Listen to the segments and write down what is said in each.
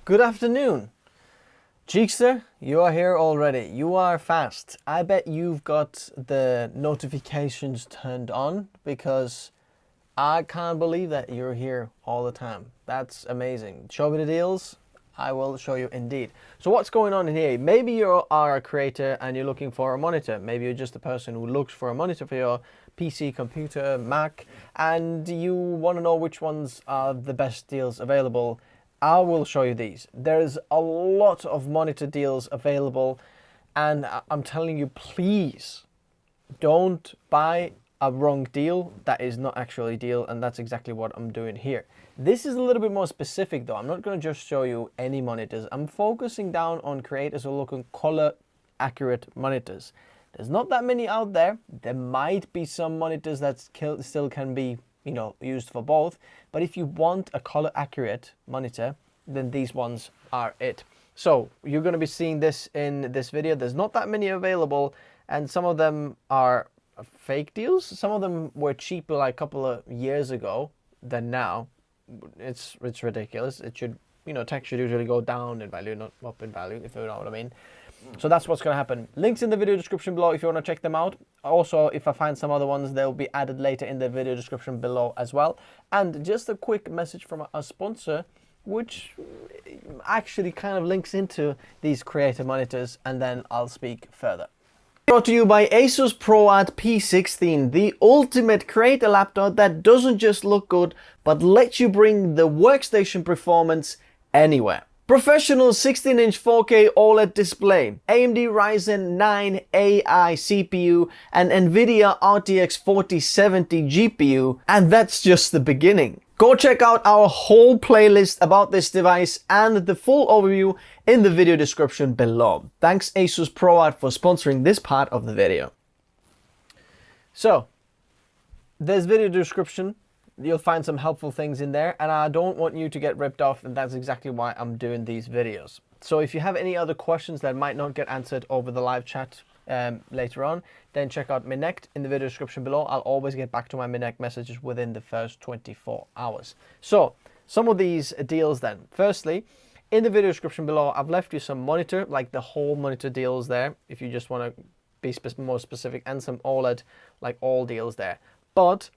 Good afternoon. Cheekster, you are here already. You are fast. I bet you've got the notifications turned on because I can't believe that you're here all the time. That's amazing. Show me the deals. I will show you indeed. So what's going on in here? Maybe you are a creator and you're looking for a monitor. Maybe you're just a person who looks for a monitor for your PC, computer, Mac, and you want to know which ones are the best deals available. I will show you these. There's a lot of monitor deals available, and I'm telling you, please don't buy a wrong deal that is not actually a deal, and that's exactly what I'm doing here. This is a little bit more specific though. I'm not going to just show you any monitors. I'm focusing down on creators who are looking color accurate monitors. There's not that many out there. There might be some monitors that still can be, used for both. But if you want a color accurate monitor, then these ones are it. So you're going to be seeing this in this video. There's not that many available, and some of them are fake deals. Some of them were cheaper like a couple of years ago than now. It's ridiculous. It should, tech should usually go down in value, not up in value, if you know what I mean. So that's what's going to happen. Links in the video description below if you want to check them out. Also, if I find some other ones, they'll be added later in the video description below as well. And just a quick message from a sponsor, which actually kind of links into these creator monitors, and then I'll speak further. Brought to you by Asus ProArt P16, the ultimate creator laptop that doesn't just look good, but lets you bring the workstation performance anywhere. Professional 16-inch 4K OLED display, AMD Ryzen 9 AI CPU, and NVIDIA RTX 4070 GPU, and that's just the beginning. Go check out our whole playlist about this device and the full overview in the video description below. Thanks Asus ProArt for sponsoring this part of the video. So, there's video description. You'll find some helpful things in there, and I don't want you to get ripped off, and that's exactly why I'm doing these videos. So if you have any other questions that might not get answered over the live chat later on, then check out Minect in the video description below. I'll always get back to my Minect messages within the first 24 hours. So some of these deals then. Firstly, in the video description below, I've left you some monitor, like the whole monitor deals there, if you just want to be more specific, and some OLED, like all deals there. But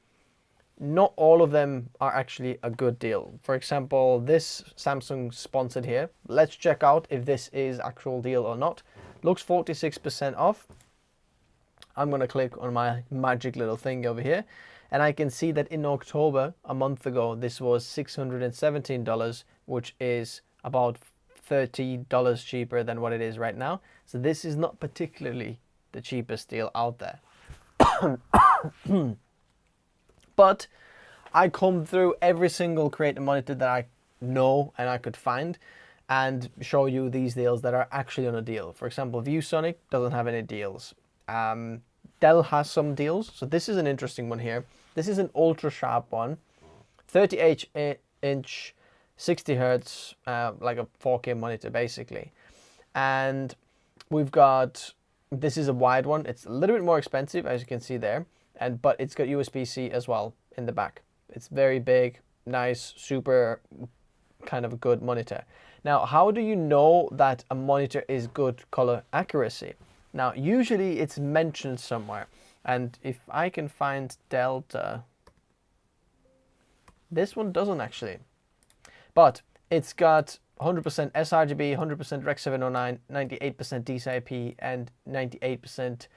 not all of them are actually a good deal. For example, this Samsung sponsored here. Let's check out if this is actual deal or not. Looks 46% off. I'm going to click on my magic little thing over here, and I can see that in October, a month ago, this was $617, which is about $30 cheaper than what it is right now. So this is not particularly the cheapest deal out there. But I combed through every single creator monitor that I know and I could find and show you these deals that are actually on a deal. For example, ViewSonic doesn't have any deals. Dell has some deals. So this is an interesting one here. This is an ultra sharp one. 38-inch, 60 hertz, like a 4K monitor basically. And we've got, this is a wide one. It's a little bit more expensive, as you can see there. But it's got USB-C as well in the back. It's very big, nice, super kind of a good monitor. Now, how do you know that a monitor is good color accuracy? Now, usually it's mentioned somewhere. And if I can find Delta, this one doesn't actually. But it's got 100% sRGB, 100% Rec 709, 98% DCI-P, and 98%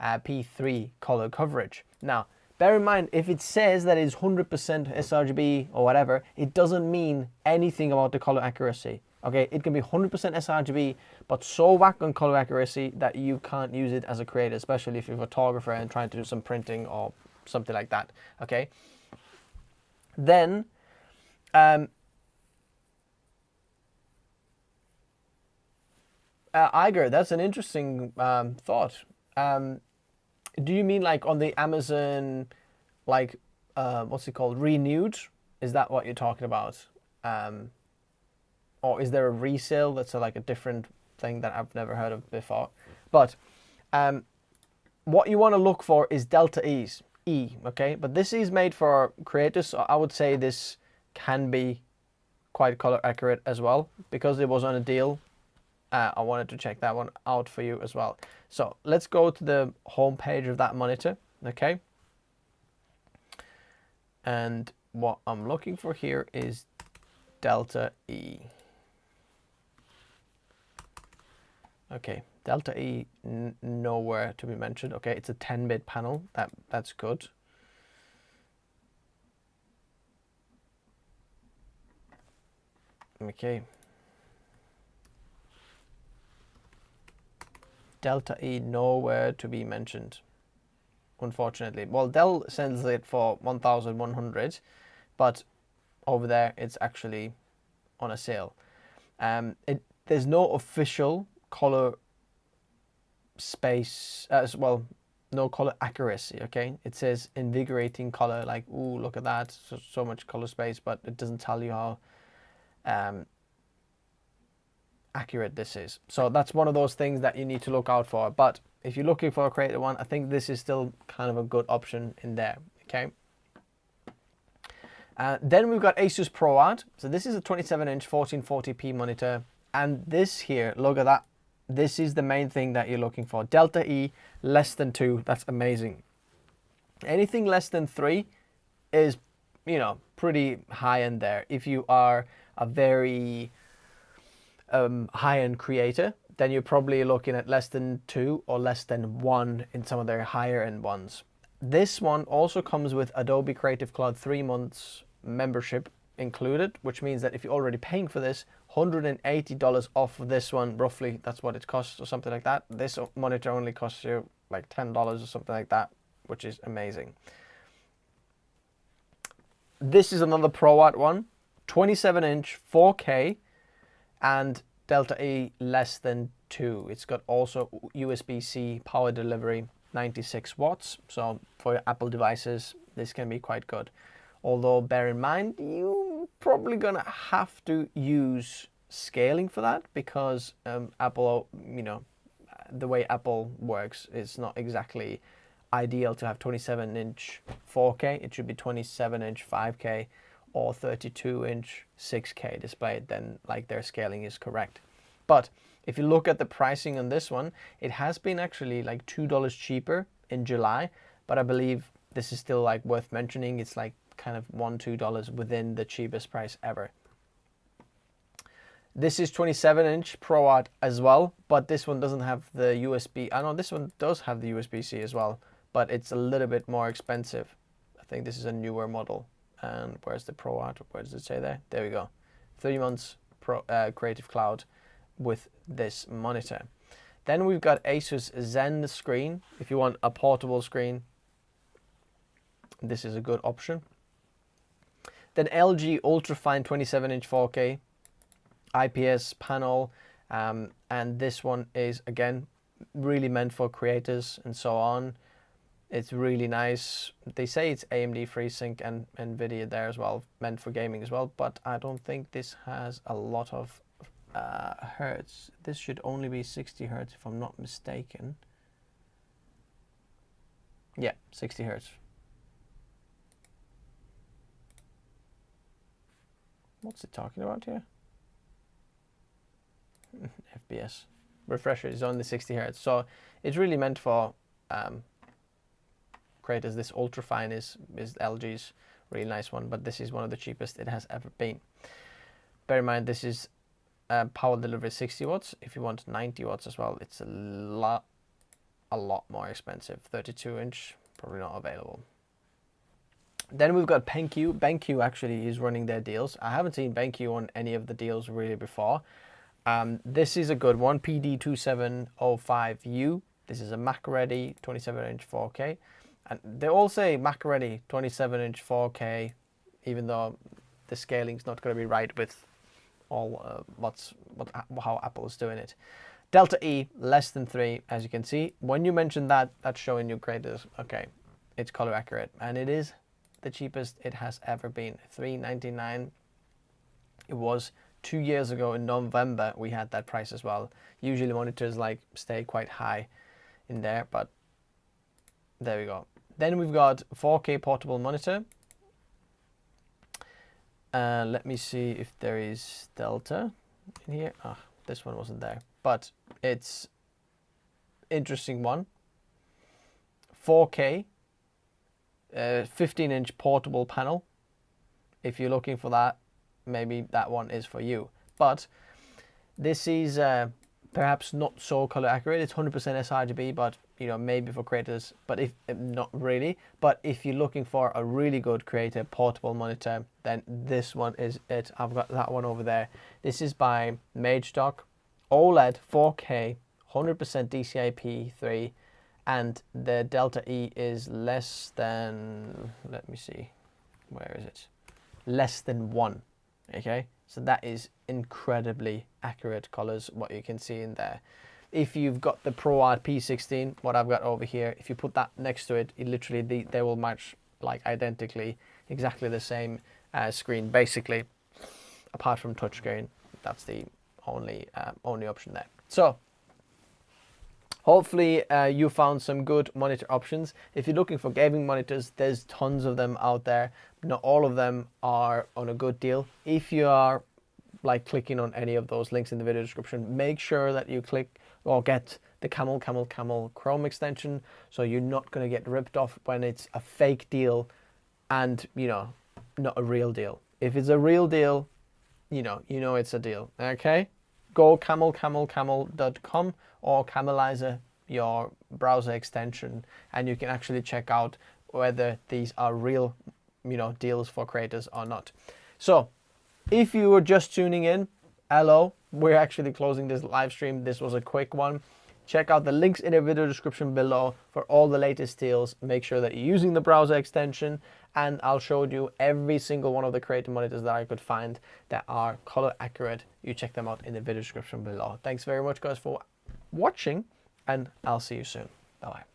P3 color coverage. Now, bear in mind, if it says that it's 100% sRGB or whatever, it doesn't mean anything about the color accuracy. Okay, it can be 100% sRGB, but so whack on color accuracy that you can't use it as a creator, especially if you're a photographer and trying to do some printing or something like that. Okay, then Iger, that's an interesting thought. Do you mean like on the Amazon, like, what's it called, Renewed? Is that what you're talking about? Or is there a resale that's like a different thing that I've never heard of before? But what you want to look for is Delta E, okay? But this is made for creators, so I would say this can be quite color accurate as well. Because it was on a deal, I wanted to check that one out for you as well. So let's go to the home page of that monitor, okay? And what I'm looking for here is Delta E. Okay, Delta E nowhere to be mentioned. Okay, it's a 10-bit panel. That's good. Okay. Delta E nowhere to be mentioned, unfortunately. Well, Dell sells it for 1,100, but over there it's actually on a sale. There's no official color space as well, no color accuracy. Okay, it says invigorating color, like, ooh, look at that, so much color space, but it doesn't tell you how accurate this is. So that's one of those things that you need to look out for. But if you're looking for a creative one, I think this is still kind of a good option in there. Okay. Then we've got Asus ProArt. So this is a 27-inch 1440p monitor, and this here, look at that. This is the main thing that you're looking for. Delta E less than 2. That's amazing. Anything less than 3 is, you know, pretty high end there. If you are a very high-end creator, then you're probably looking at less than 2 or less than 1 in some of their higher end ones. This one also comes with Adobe Creative Cloud 3 months membership included, which means that if you're already paying for this, $180 off of this one, roughly, that's what it costs or something like that. This monitor only costs you like $10 or something like that, which is amazing. This is another ProArt one, 27-inch 4K, and Delta E less than 2. It's got also USB-C power delivery, 96 watts. So for your Apple devices, this can be quite good. Although bear in mind, you're probably gonna have to use scaling for that, because Apple, you know, the way Apple works, it's not exactly ideal to have 27-inch 4K. It should be 27-inch 5K. Or 32-inch 6K display, then like their scaling is correct. But if you look at the pricing on this one, it has been actually like $2 cheaper in July, but I believe this is still like worth mentioning. It's like kind of $1-2 within the cheapest price ever. This is 27-inch ProArt as well, but this one doesn't have the USB. I know this one does have the USB-C as well, but it's a little bit more expensive. I think this is a newer model. And where's the ProArt? Where does it say there? There we go. 3 months Creative Cloud with this monitor. Then we've got Asus Zen screen. If you want a portable screen, this is a good option. Then LG Ultrafine 27-inch 4K IPS panel, and this one is again really meant for creators and so on. It's really nice. They say it's AMD FreeSync and NVIDIA there as well, meant for gaming as well, but I don't think this has a lot of hertz. This should only be 60 hertz if I'm not mistaken. Yeah, 60 hertz. What's it talking about here? FPS. Refresher is only 60 hertz. So it's really meant for creators. This Ultrafine is LG's really nice one, but this is one of the cheapest it has ever been. Bear in mind, this is power delivery 60 watts. If you want 90 watts as well, it's a lot more expensive. 32-inch, probably not available. Then we've got BenQ. BenQ actually is running their deals. I haven't seen BenQ on any of the deals really before. This is a good one, PD2705U. This is a Mac ready 27-inch 4K. And they all say Mac ready 27-inch 4K, even though the scaling's not going to be right with all how Apple is doing it. Delta E less than 3, as you can see. When you mention that, that's showing you creators, okay, it's color accurate, and it is the cheapest it has ever been. $399. It was 2 years ago in November. We had that price as well. Usually monitors like stay quite high in there, but there we go. Then we've got 4K portable monitor. Let me see if there is Delta in here. Ah, this one wasn't there, but it's interesting one. 4K, 15-inch portable panel. If you're looking for that, maybe that one is for you. But this is perhaps not so color accurate. It's 100% sRGB, but you know, maybe for creators, but if not really. But if you're looking for a really good creator portable monitor, then this one is it. I've got that one over there. This is by MageStock, OLED 4K, 100% DCI-P3, and the Delta E is less than, let me see, where is it? Less than 1. Okay, so that is incredibly accurate colors, what you can see in there. If you've got the ProArt P16, what I've got over here, if you put that next to it, it literally they will match like identically, exactly the same screen basically, apart from touchscreen. That's the only option there. So hopefully you found some good monitor options. If you're looking for gaming monitors, there's tons of them out there. Not all of them are on a good deal. If you are like clicking on any of those links in the video description, make sure that you click or get the Camel Chrome extension, so you're not going to get ripped off when it's a fake deal and, you know, not a real deal. If it's a real deal, you know it's a deal. Okay, go camel.com or Camelizer, your browser extension, and you can actually check out whether these are real, you know, deals for creators or not. So if you were just tuning in, hello, we're actually closing this live stream. This was a quick one. Check out the links in the video description below for all the latest deals. Make sure that you're using the browser extension, and I'll show you every single one of the creator monitors that I could find that are color accurate. You check them out in the video description below. Thanks very much, guys, for watching, and I'll see you soon. Bye-bye.